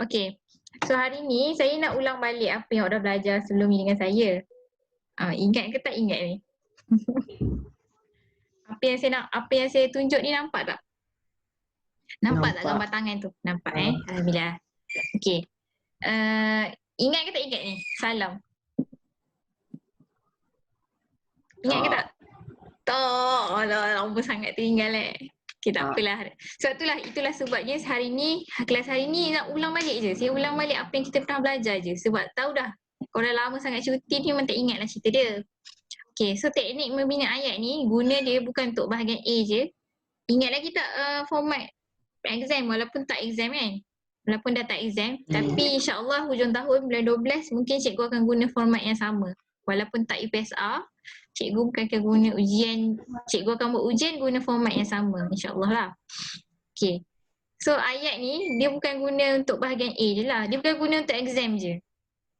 Okey. So hari ni saya nak ulang balik apa yang awak dah belajar sebelum ni dengan saya. Ingat ke tak ingat ni? Apa yang saya tunjuk ni nampak tak? Nampak tak gambar tangan tu? Nampak Alhamdulillah. Okey. Ingat ke tak ingat ni? Salam. Ingat ke tak? Tak. Lama sangat tinggal Okay, tak apalah. Sebab itulah sebabnya hari ni, kelas hari ni nak ulang balik je. Saya ulang balik apa yang kita pernah belajar je. Sebab tahu dah, kalau dah lama sangat cuti ni memang tak ingat lah cerita dia. Okay, so teknik membina ayat ni guna dia bukan untuk bahagian A je. Ingat lagi tak format exam walaupun tak exam kan? Walaupun dah tak exam. Tapi insyaAllah hujung tahun bulan 12 mungkin cikgu akan guna format yang sama. Walaupun tak UPSR, cikgu bukan akan guna ujian, cikgu akan buat ujian guna format yang sama, insyaAllah lah. Okay. So ayat ni dia bukan guna untuk bahagian A je lah, dia bukan guna untuk exam je.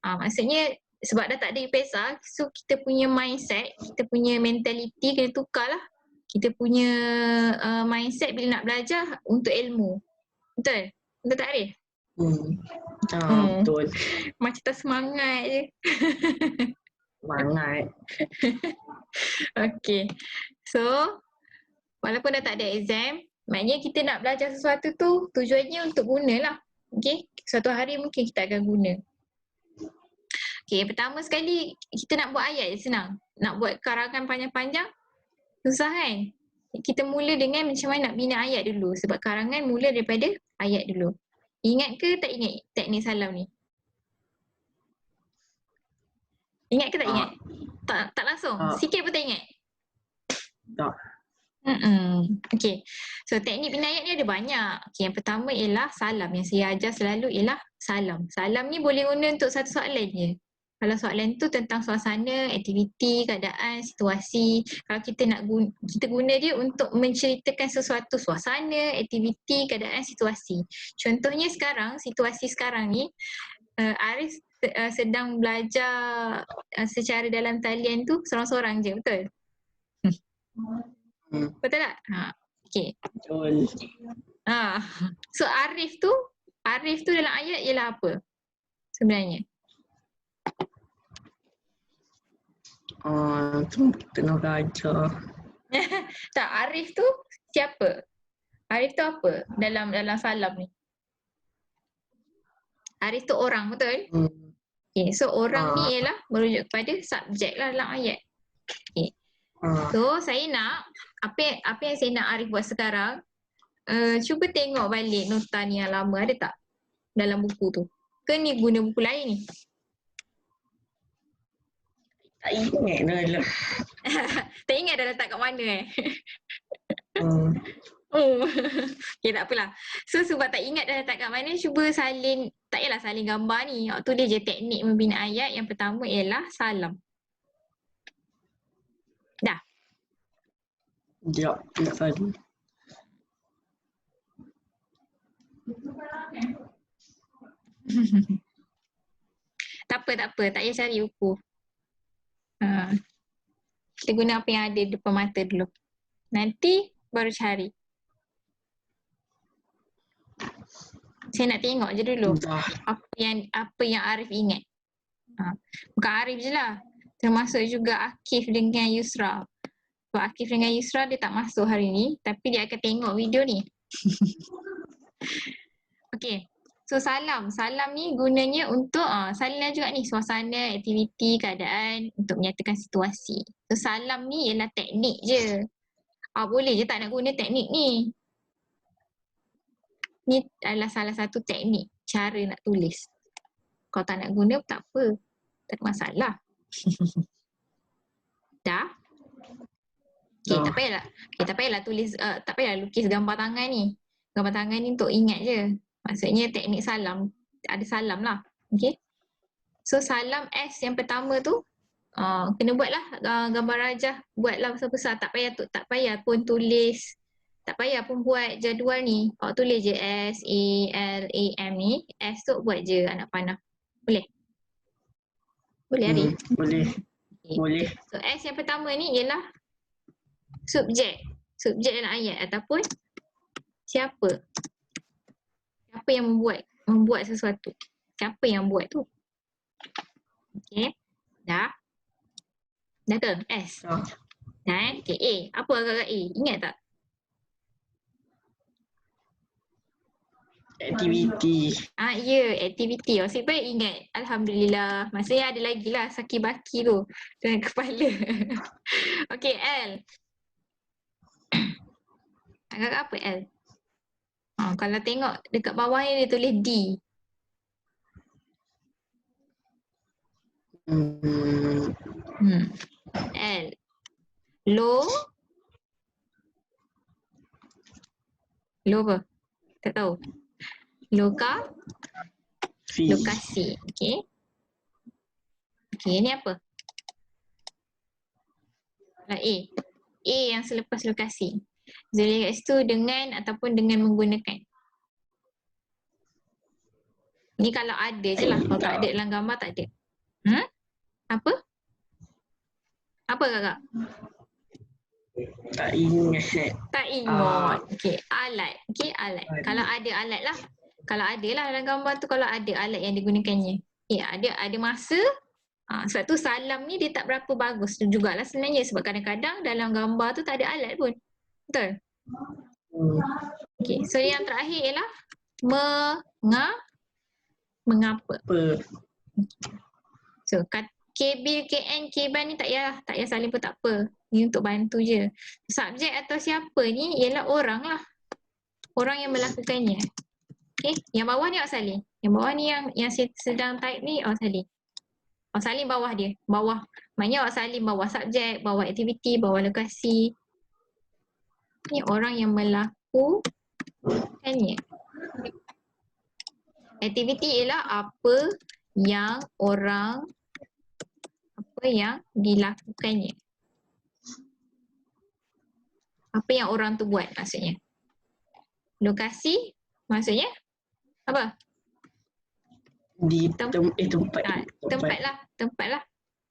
Maksudnya sebab dah tak ada UPSR, so kita punya mindset, kita punya mentality kena tukar lah. Kita punya mindset bila nak belajar untuk ilmu. Betul? Betul tak Arif? Betul. Macam tak semangat je. Semangat. Okay. So, walaupun dah tak ada exam, maknanya kita nak belajar sesuatu tu tujuannya untuk gunalah. Okay. Suatu hari mungkin kita akan guna. Okay. Pertama sekali, kita nak buat ayat je senang. Nak buat karangan panjang-panjang, susah kan? Kita mula dengan macam mana nak bina ayat dulu. Sebab karangan mula daripada ayat dulu. Ingat ke tak ingat teknik salam ni? Ingat ke tak ingat? Tak langsung? Sikit pun tak ingat? Tak. Okay. So teknik bina ayat ni ada banyak. Okay, yang pertama ialah salam. Yang saya ajar selalu ialah salam. Salam ni boleh guna untuk satu soalan je. Kalau soalan tu tentang suasana, aktiviti, keadaan, situasi. Kalau kita nak kita guna dia untuk menceritakan sesuatu suasana, aktiviti, keadaan, situasi. Contohnya sekarang, situasi sekarang ni, Arif sedang belajar secara dalam talian tu seorang-seorang je, betul? Betul tak? Okay. Betul. So Arif tu dalam ayat ialah apa sebenarnya? Tengah belajar. Tak, Arif tu siapa? Arif tu apa dalam salam ni? Arif tu orang, betul? Okay, so orang ni ialah merujuk kepada subjek lah dalam ayat. Okay. So saya nak, apa yang saya nak Arif buat sekarang, cuba tengok balik nota ni yang lama, ada tak dalam buku tu? Ke ni guna buku lain ni? Tak ingat dah. Tak ingat dah letak kat mana Okay, tak apalah. So sebab tak ingat dah letak kat mana, cuba salin, tak payahlah salin gambar ni. Awak tulis je teknik membina ayat. Yang pertama ialah salam. Dah? Sekejap, nak salin. Tak apa. Tak payah cari buku. Kita guna apa yang ada di depan mata dulu. Nanti baru cari. Saya nak tengok je dulu apa yang Arif ingat. Bukan Arif je lah. Termasuk juga Akif dengan Yusra. So Akif dengan Yusra dia tak masuk hari ni, tapi dia akan tengok video ni. Okay. So salam. Salam ni gunanya untuk salin juga ni suasana, aktiviti, keadaan untuk menyatakan situasi. So salam ni ialah teknik je. Boleh je tak nak guna teknik ni. Ni adalah salah satu teknik cara nak tulis. Kalau tak nak guna tak apa. Tak ada masalah. Dah? Okay, tak payahlah tulis, tak payahlah lukis gambar tangan ni. Gambar tangan ni untuk ingat je. Maksudnya teknik salam, ada salam lah. Okay. So salam S yang pertama tu, kena buatlah gambar rajah. Buatlah besar-besar. Tak payah pun tulis. Tak payah pun buat jadual ni. Awak tulis je S, A, L, A, M ni. S tu buat je anak panah. Boleh? Boleh Ari? Boleh. Okay. Boleh. So S yang pertama ni ialah subjek. Subjek dalam ayat ataupun siapa. Siapa yang membuat membuat sesuatu. Siapa yang buat tu? Okey. Dah? Dah ke? S. Dah. Dah okey. A. Apa agak-agak A? Ingat tak? Aktiviti. Ya, aktiviti. Asyik baik ingat. Alhamdulillah. Maksudnya ada lagi lah saki-baki tu dengan kepala. Okey, L. Agak apa L? Kalau tengok dekat bawah ni dia tulis D. L. Lo. Lo apa? Tak tahu. Lokasi. Okey. Okey, ni apa? A. A yang selepas lokasi. Zul kat situ dengan ataupun dengan menggunakan. Ni kalau ada je lah. Kalau tak ada dalam gambar tak ada. Apa? Apa kakak? Tak ingat. Tak ingat. Okey, alat. Okey, alat. Kalau ada alat lah. Kalau ada lah dalam gambar tu, kalau ada alat yang digunakannya. Ada masa. Sebab tu salam ni dia tak berapa bagus tu jugalah sebenarnya. Sebab kadang-kadang dalam gambar tu tak ada alat pun. Betul? Okey, so yang terakhir ialah mengapa. So, KB, KN, KBAN ni tak payah salin pun tak apa. Ni untuk bantu je. Subjek atau siapa ni ialah orang lah. Orang yang melakukannya. Okay, yang bawah ni awak salin. Yang bawah ni yang sedang type ni awak salin. Awak salin bawah dia. Bawah. Maknanya awak salin bawah subjek, bawah aktiviti, bawah lokasi. Ni orang yang melakukannya. Aktiviti ialah apa yang dilakukannya. Apa yang orang tu buat maksudnya. Lokasi maksudnya apa? Tempat lah.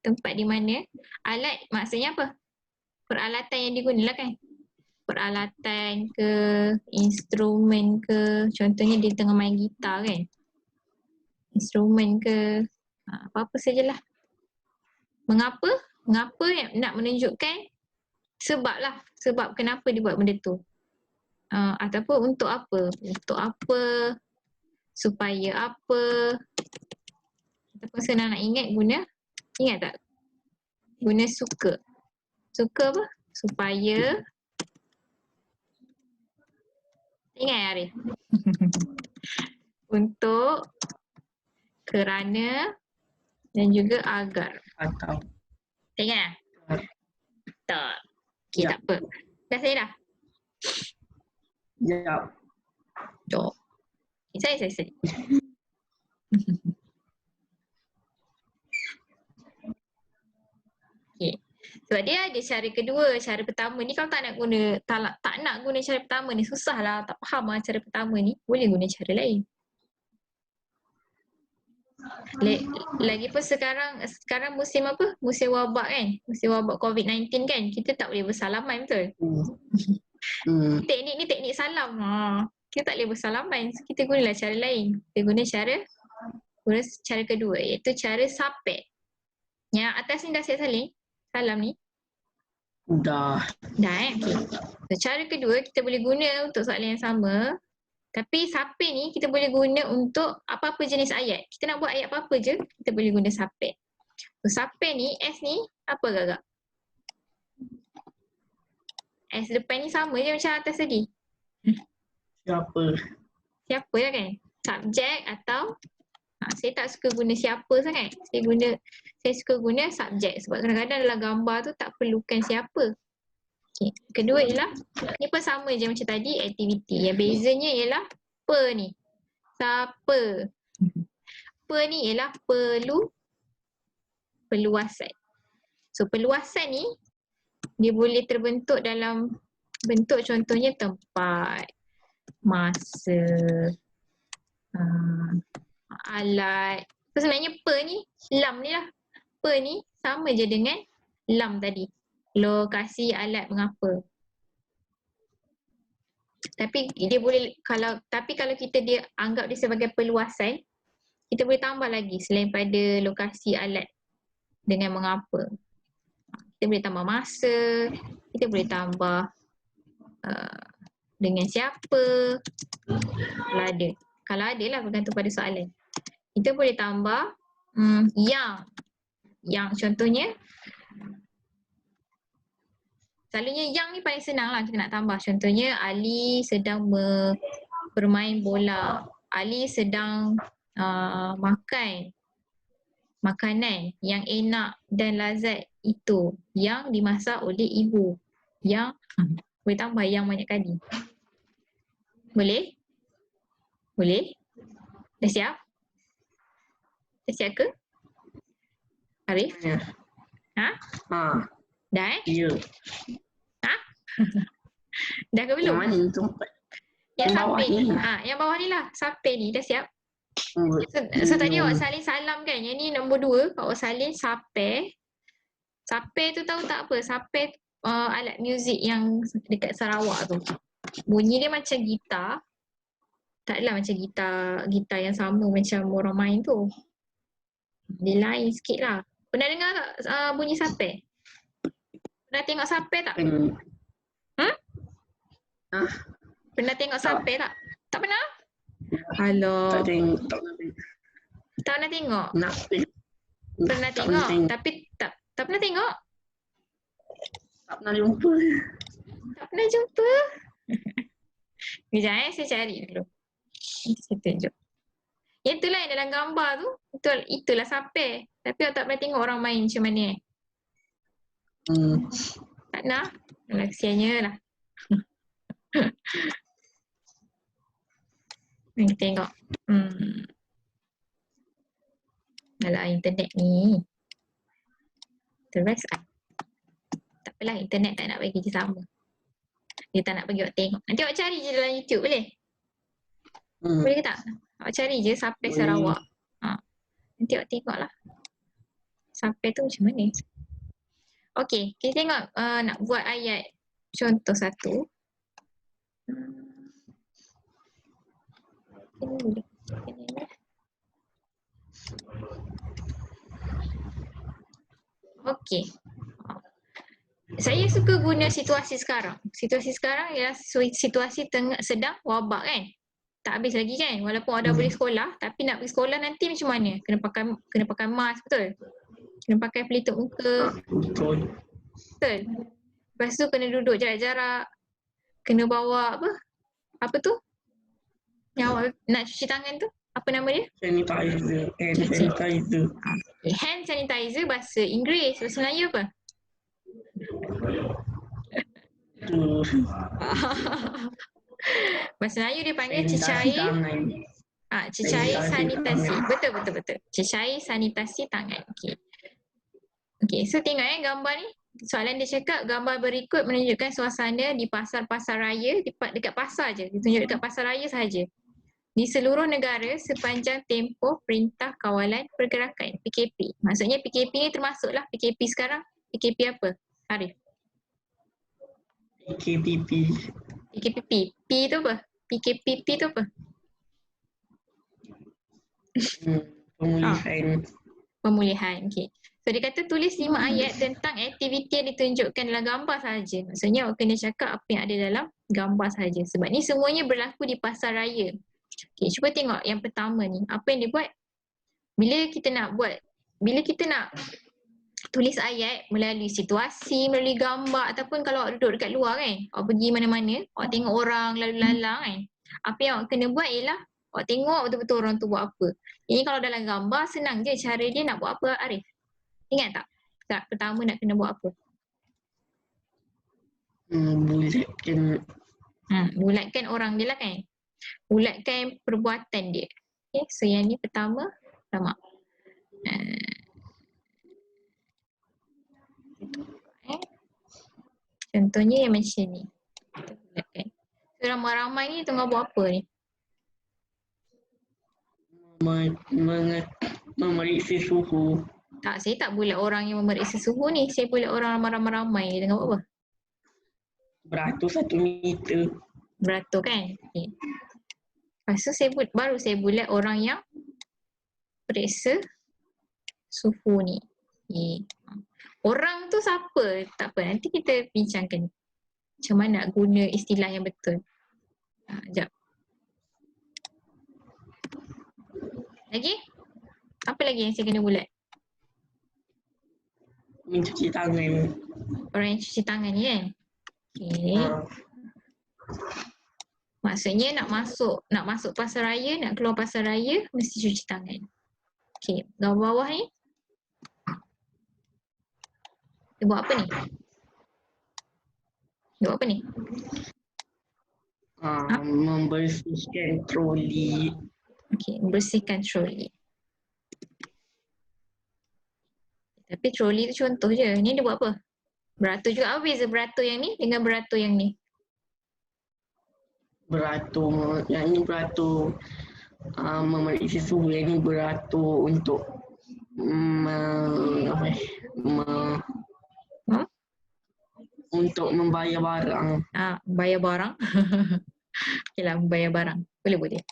Tempat di mana. Alat maksudnya apa? Peralatan yang digunakan kan? Peralatan ke, instrumen ke, contohnya dia tengah main gitar kan? Instrumen ke, apa-apa sajalah. Mengapa? Mengapa nak menunjukkan sebab lah. Sebab kenapa dia buat benda tu. Ataupun untuk apa. Untuk apa. Supaya apa. Ataupun senang nak ingat ingat tak? Guna suka. Suka apa? Supaya. Ingat Arif? Untuk. Kerana. Dan juga agar. Atau. Tak ingat lah? Tak. Okay, tak apa. Dah saya dah? Ya. Jom. Saya. Okay. Sebab dia ada cara kedua. Cara pertama ni kalau tak nak guna cara pertama ni, susah lah. Tak faham lah cara pertama ni. Boleh guna cara lain. Lagipun sekarang musim apa? Musim wabak kan? Musim wabak COVID-19 kan? Kita tak boleh bersalaman, betul? Teknik ni teknik salam. Kita tak boleh bersalaman. So, kita gunalah cara lain. Kita guna cara kedua, iaitu cara sapek. Yang atas ni dah siap salin? Salam ni? Dah. Okay. So, cara kedua kita boleh guna untuk soalan yang sama. Tapi sapek ni kita boleh guna untuk apa-apa jenis ayat. Kita nak buat ayat apa-apa je, kita boleh guna sapek. So, sapek ni, S ni, apa agak? S depan ni sama je macam atas tadi. Siapa lah kan? Subjek atau saya tak suka guna siapa sangat. Saya suka guna subjek sebab kadang-kadang dalam gambar tu tak perlukan siapa. Okay. Kedua ialah, ni pun sama je macam tadi, aktiviti. Yang bezanya ialah ni. Siapa? Ni ialah perluasan. So perluasan ni, dia boleh terbentuk dalam bentuk contohnya tempat, masa, alat. So sebenarnya ni, lam ni lah. Ni sama je dengan lam tadi. Lokasi, alat, mengapa. Tapi dia boleh, kalau kita dia anggap dia sebagai perluasan, kita boleh tambah lagi selain pada lokasi alat dengan mengapa. Kita boleh tambah masa, kita boleh tambah dengan siapa, kalau ada. Kalau ada lah, bergantung pada soalan. Kita boleh tambah yang contohnya, selalunya yang ni paling senang lah kita nak tambah. Contohnya Ali sedang bermain bola, Ali sedang makan makanan yang enak dan lazat itu yang dimasak oleh ibu. Yang boleh tambah yang banyak kali. Boleh? Boleh? Dah siap? Dah siap ke? Arif? Ya. Ha? Ha. Dah Ya. Ha? Dah ke Yang belum? mana tu? Yang Yang bawah sampai ni. ni. Yang bawah ni lah. Sampai ni. Dah siap? So tadi Belum. awak salin salam kan? Yang ni nombor 2. Awak salin sape. Sape tu tahu tak apa? Sape alat muzik yang dekat Sarawak tu. Bunyi dia macam gitar. Taklah macam gitar yang sama macam orang main tu. Dia lain sikit lah. Pernah dengar tak bunyi sape? Pernah tengok sape tak? Pernah tengok sape tak? Tak pernah? Alah. Tak tengok. Tak pernah tengok? Nak Pernah tengok? Tapi tak pernah tengok? Tak pernah jumpa. Tak pernah jumpa? Kejap saya cari dulu. Saya tunjuk. Yang itulah yang dalam gambar tu. Itulah sape. Tapi awak tak pernah tengok orang main macam mana. Tak nak? Alah, kesiannya lah. Kita tengok. Alah, internet ni. Terus tak apalah, internet tak nak bagi kerja sama. Dia tak nak bagi awak tengok. Nanti awak cari je dalam YouTube, boleh? Boleh ke tak? Awak cari je Sape Sarawak. Nanti awak tengok lah. Sape tu macam mana? Okey, kita tengok nak buat ayat contoh satu. Okey. Saya suka guna situasi sekarang. Situasi sekarang ialah situasi sedang wabak kan? Tak habis lagi kan? Walaupun dah boleh sekolah, tapi nak pergi sekolah nanti macam mana? Kena pakai mask, betul? Kena pakai pelitup muka. Betul. Betul? Lepas tu kena duduk jarak-jarak. Kena bawa apa? Apa tu? Yang awak nak cuci tangan tu? Apa nama dia? Sanitizer. Sanitizer. Hand sanitizer bahasa Inggeris. Bahasa Melayu apa? Bahasa Melayu dia panggil cecair. Cecair sanitasi. Betul. Cecair sanitasi tangan. Okey, so tengok gambar ni. Soalan dia cakap gambar berikut menunjukkan suasana di pasar-pasar raya, dekat pasar je. Ditunjuk dekat pasar raya sahaja. Di seluruh negara sepanjang tempoh Perintah Kawalan Pergerakan, PKP. Maksudnya PKP ni termasuklah PKP sekarang. PKP apa? Arif? PKPP. PKPP. P tu apa? PKPP tu apa? Pemulihan. Pemulihan, okey. So dia kata tulis 5 ayat tentang aktiviti yang ditunjukkan dalam gambar sahaja. Maksudnya awak kena cakap apa yang ada dalam gambar sahaja. Sebab ni semuanya berlaku di pasar raya. Okey, cuba tengok yang pertama ni. Apa yang dia buat? Bila kita nak tulis ayat melalui situasi, melalui gambar ataupun kalau awak duduk dekat luar kan, awak pergi mana-mana, awak tengok orang lalu lalang kan. Apa yang awak kena buat ialah awak tengok betul-betul orang tu buat apa. Ini kalau dalam gambar senang je cara dia nak buat apa, Arif? Ingat tak? Tak, pertama nak kena buat apa? Bulatkan orang dia lah kan. Bulatkan perbuatan dia. Okay, so yang ni pertama. Contohnya yang macam ni. Kita bulatkan. So ramai-ramai ni tengah buat apa ni? Memeriksa suhu. Tak, saya tak bulat orang yang memeriksa suhu ni. Saya bulat orang ramai-ramai ni tengah buat apa? Beratur 1 meter. Beratur kan? Okay. Lepas tu baru saya bulat orang yang periksa suhu ni. Okay. Orang tu siapa? Tak apa, nanti kita bincangkan macam mana nak guna istilah yang betul. Sekejap. Lagi? Apa lagi yang saya kena bulat? Mencuci tangan. Orang yang cuci tangan ni kan? Okay. Maksudnya nak masuk pasar raya, nak keluar pasar raya, mesti cuci tangan. Okay, gambar bawah ni. Dia buat apa ni? Dia buat apa ni? Membersihkan troli. Okay, membersihkan troli. Tapi troli tu contoh je. Ni dia buat apa? Beratur juga. Apa beza beratur yang ni dengan beratur yang ni? Beratur, yang ni beratur memeriksa suhu, yang ni beratur untuk untuk membayar barang. Bayar barang. Okay lah, bayar barang. Boleh.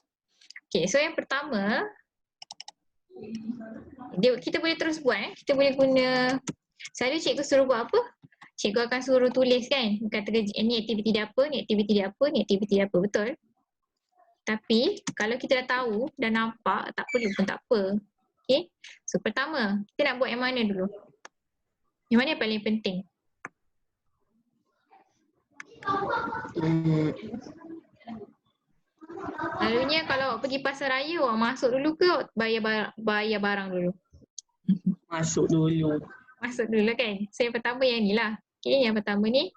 Okay, so yang pertama, kita boleh terus buat. Kita boleh guna, selalu cikgu suruh buat apa? Cikgu akan suruh tulis kan, kata ni aktiviti dia apa, ni aktiviti dia apa, ni aktiviti dia apa, betul? Tapi kalau kita dah tahu, dah nampak, tak perlu pun tak apa. Okay, so pertama, kita nak buat yang mana dulu? Yang mana yang paling penting? Selalunya kalau awak pergi pasar raya, awak masuk dulu ke bayar barang dulu? Masuk dulu. Masuk dulu kan? So yang pertama yang ni lah. Okay, yang pertama ni.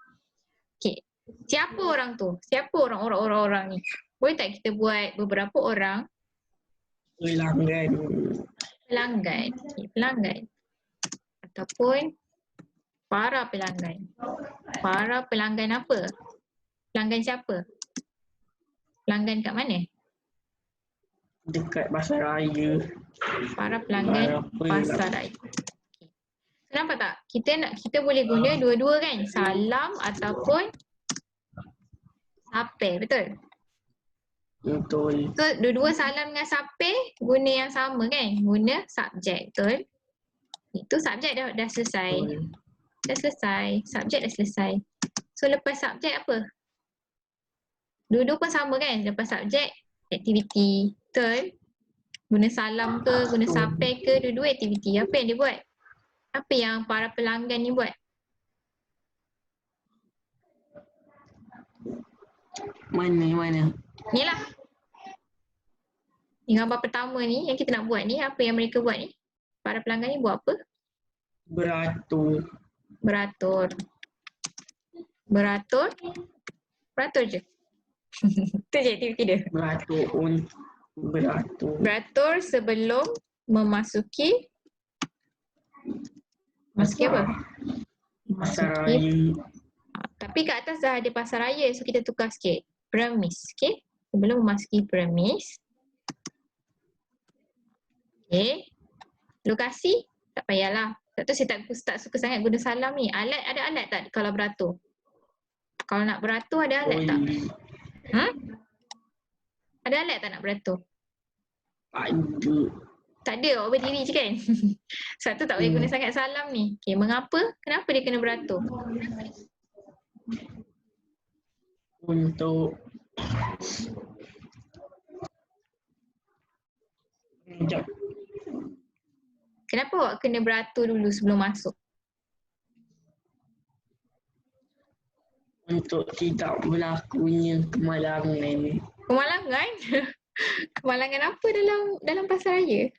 Okay, siapa orang tu? Siapa orang-orang ni? Boleh tak kita buat beberapa orang? Pelanggan. Okay, pelanggan. Ataupun para pelanggan. Para pelanggan apa? Pelanggan siapa? Pelanggan kat mana? Dekat pasar raya. Para pelanggan pasar raya. Nampak tak? Kita boleh guna dua-dua kan? Salam ataupun sape, betul? Betul. So dua-dua salam dengan sape guna yang sama kan? Guna subjek, betul? Itu subjek dah selesai. Betul. Dah selesai. Subjek dah selesai. So lepas subjek apa? Dua-dua pun sama kan? Lepas subjek, aktiviti, betul? Guna salam ke, guna sape ke, dua-dua aktiviti. Apa yang dia buat? Apa yang para pelanggan ni buat? Mana? Ni lah. Ni gambar pertama ni yang kita nak buat ni, apa yang mereka buat ni? Para pelanggan ni buat apa? Beratur. Beratur je. Itu je aktiviti dia. Beratur sebelum memasuki apa? Pasar raya. Tapi kat atas dah ada pasar raya, so kita tukar sikit. Premis, okay? Sebelum memasuki premis. Okay. Lokasi, tak payahlah. Tak tahu saya tak suka sangat guna salam ni. Ada alat tak kalau beratur? Kalau nak beratur ada alat tak? Ada alat tak nak beratur? Tak ada, awak berdiri je kan? Sebab tu tak boleh guna sangat salam ni. Okay, mengapa? Kenapa dia kena beratur? Untuk Kenapa awak kena beratur dulu sebelum masuk? Untuk tidak berlakunya kemalangan. Kemalangan? Kemalangan apa dalam pasar raya?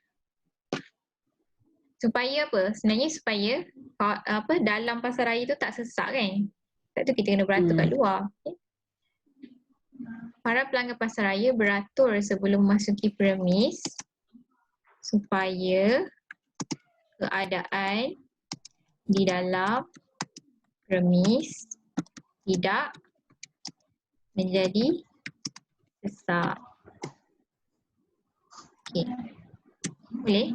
Supaya apa? Sebenarnya supaya dalam pasar raya tu tak sesak kan? Sebab tu kita kena beratur kat luar. Okay? Para pelanggan pasar raya beratur sebelum memasuki premis supaya keadaan di dalam premis tidak menjadi sesak. Okay. Boleh?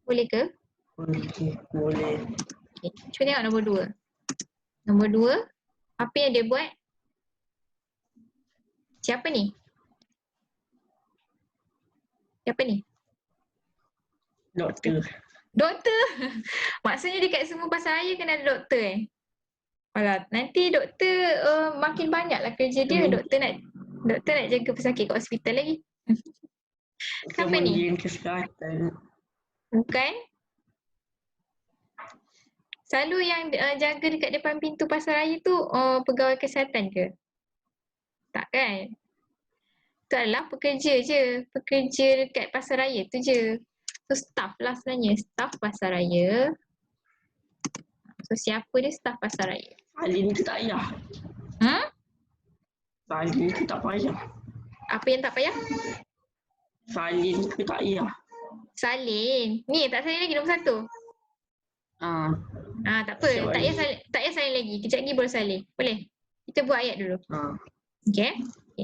Boleh ke? Boleh. Okay. Cuba tengok nombor 2. Nombor 2, apa yang dia buat? Siapa ni? Siapa ni? Doktor. Doktor. Maksudnya dekat semua pasaraya kena ada doktor Alah, nanti doktor makin banyaklah kerja dia. Doktor nak jaga pesakit kat hospital lagi. Siapa ni? Kementerian Kesihatan. Bukan? Selalu yang jaga dekat depan pintu pasaraya tu pegawai kesihatan ke? Tak kan? Itu adalah pekerja je. Pekerja dekat pasaraya tu je. So staff lah sebenarnya. Staff pasaraya. So siapa dia staff pasaraya? Salin ke tak payah? Salin ke tak payah? Apa yang tak payah? Salin ke tak payah? Salin. Ni tak salin lagi nombor 1. Tak apa. Siap Tak payah salin lagi. Kejap lagi baru salin. Boleh? Kita buat ayat dulu. Okay.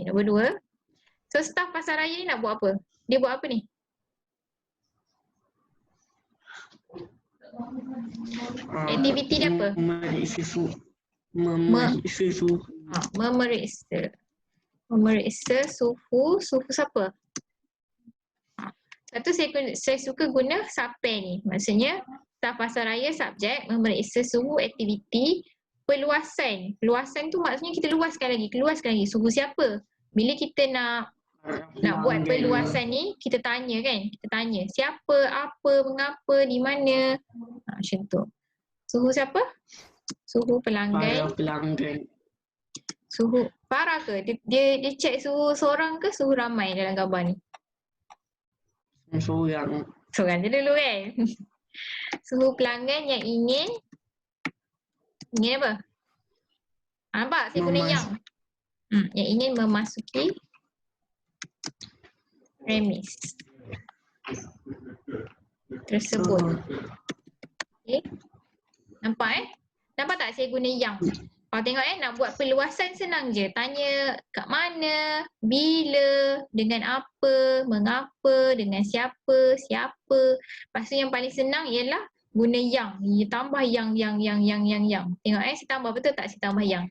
Nombor 2. So staff pasaraya ni nak buat apa? Dia buat apa ni? Aktiviti dia apa? Memeriksa suhu. Memeriksa suhu. Suhu siapa? Satu saya suka guna SAPER ni. Maksudnya staf pasaraya subjek memeriksa suhu aktiviti perluasan. Perluasan tu maksudnya kita luaskan lagi. Suhu siapa? Bila kita nak buat perluasan ni, kita tanya kan? Kita tanya siapa, apa, mengapa, di mana. Macam tu. Suhu siapa? Suhu pelanggan. Para pelanggan. Suhu parah ke? Dia cek suhu seorang ke suhu ramai dalam gambar ni? Seorang. Seorang je dulu kan? Suhu pelanggan yang ingin apa? Nampak? Saya guna yang. Yang ingin memasuki premis tersebut. Okay. Nampak Nampak tak saya guna yang? Kalau tengok nak buat perluasan senang je. Tanya kat mana, bila, dengan apa, mengapa, dengan siapa. Lepas tu yang paling senang ialah guna yang. Tambah yang. Tengok saya tambah, betul tak saya tambah yang?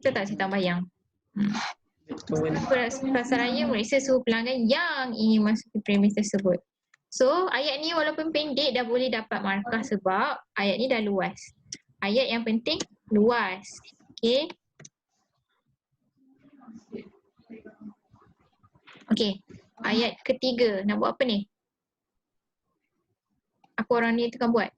Betul tak saya tambah yang? Pasaraya meriksa suhu pelanggan yang ingin masuk ke premis tersebut. So ayat ni walaupun pendek dah boleh dapat markah sebab ayat ni dah luas. Ayat yang penting luas. Okay. Okay. Ayat ketiga. Nak buat apa ni? Apa orang ni tekan buat?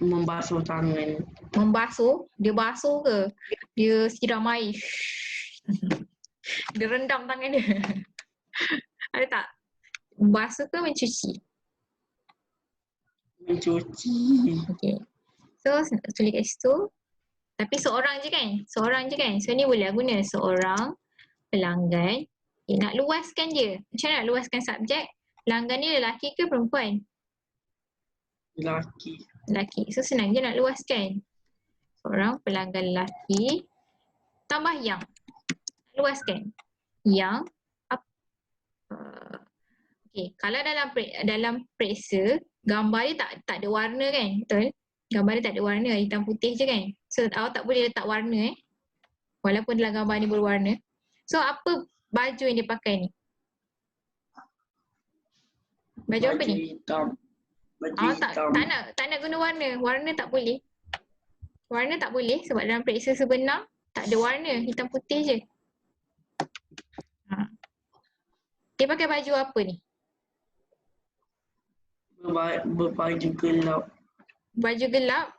Membasuh tangan. Membasuh? Dia basuh ke? Dia siram air? Dia rendam tangan dia? Ada tak? Membasuh ke mencuci? Mencuci. Okay. So tulis kat situ. Tapi seorang je kan? So ni boleh guna seorang pelanggan. Okay, nak luaskan dia. Macam mana nak luaskan subjek? Pelanggan ni lelaki ke perempuan? Lelaki. So senang je nak luaskan. Seorang pelanggan lelaki. Tambah yang. Luaskan. Yang. Okay. Kalau dalam periksa, gambar dia tak ada warna kan? Betul? Gambar dia tak ada warna. Hitam putih je kan? So awak tak boleh letak warna walaupun dalam gambar ni berwarna. So apa baju yang dia pakai ni? Baju apa ni? Hitam. Tak nak guna warna. Warna tak boleh. Warna tak boleh sebab dalam periksa sebenar tak ada warna. Hitam putih je. Dia pakai baju apa ni? Berbaju gelap. Baju gelap?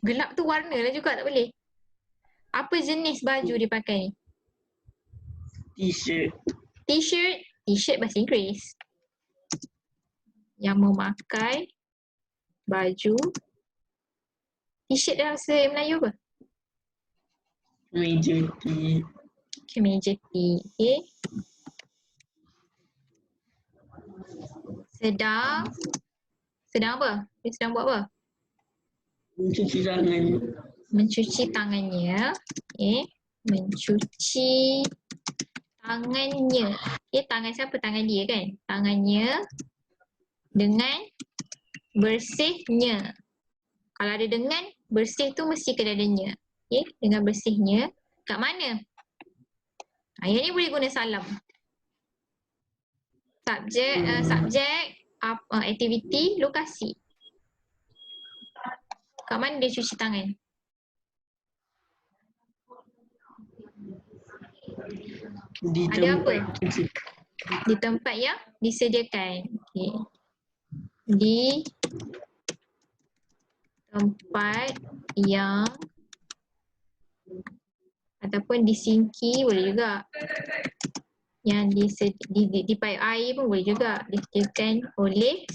Gelap tu warna lah juga tak boleh. Apa jenis baju dia pakai ni? T-shirt. T-shirt bahasa Inggeris. Yang memakai baju. T-shirt dalam bahasa Melayu apa? Kemeja T. Kemeja T. Okay. Sedang apa? Dia sedang buat apa? Mencuci tangan. Mencuci tangannya. Okay. Mencuci tangannya. Okay, tangan siapa? Tangan dia kan? Tangannya dengan bersihnya. Kalau ada dengan, bersih tu mesti kena adanya. Okay, dengan bersihnya. Kat mana? Yang ni boleh guna salam. Subjek, aktiviti, lokasi. Kat mana dia cuci tangan? Di Ada tempat apa? cuci. Di tempat yang disediakan. Okay. Di tempat yang ataupun di sinki boleh juga. Yang di paip air pun boleh juga. Disediakan oleh